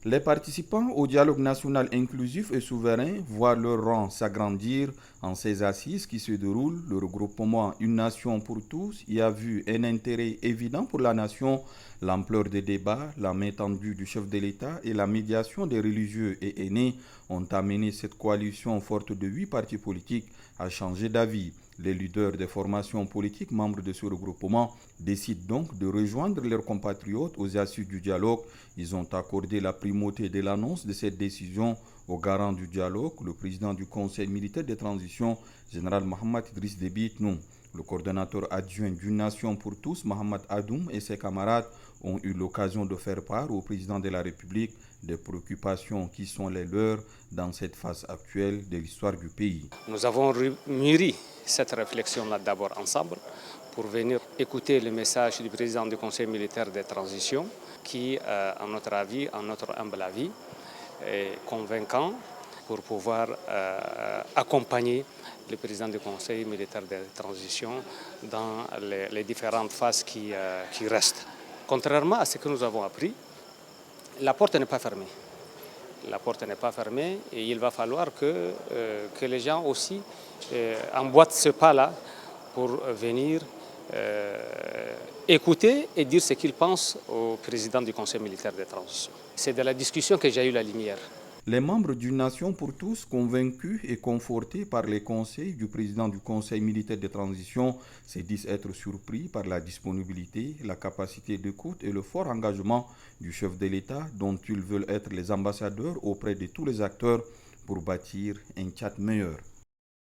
Les participants au dialogue national inclusif et souverain voient leur rang s'agrandir en ces assises qui se déroulent. Le regroupement Une Nation pour tous y a vu un intérêt évident pour la nation, l'ampleur des débats, la main tendue du chef de l'État et la médiation des religieux et aînés ont amené cette coalition forte de 8 partis politiques à changer d'avis. Les leaders des formations politiques membres de ce regroupement décident donc de rejoindre leurs compatriotes aux assises du dialogue. Ils ont accordé la primauté de l'annonce de cette décision au garant du dialogue, le président du Conseil militaire de transition, général Mohamed Idriss Déby Itnou. Le coordonnateur adjoint d'une nation pour tous, Mohamed Adoum, et ses camarades ont eu l'occasion de faire part au président de la République des préoccupations qui sont les leurs dans cette phase actuelle de l'histoire du pays. Nous avons mûri cette réflexion-là d'abord ensemble pour venir écouter le message du président du Conseil militaire de transition qui, à notre avis, à notre humble avis, est convaincant pour pouvoir accompagner le président du Conseil militaire de transition dans les différentes phases qui restent. Contrairement à ce que nous avons appris, la porte n'est pas fermée. La porte n'est pas fermée et il va falloir que les gens aussi emboîtent ce pas-là pour venir écouter et dire ce qu'ils pensent au président du Conseil militaire de transition. C'est de la discussion que j'ai eu la lumière. Les membres d'une nation pour tous, convaincus et confortés par les conseils du président du Conseil militaire de transition, se disent être surpris par la disponibilité, la capacité d'écoute et le fort engagement du chef de l'État dont ils veulent être les ambassadeurs auprès de tous les acteurs pour bâtir un Tchad meilleur.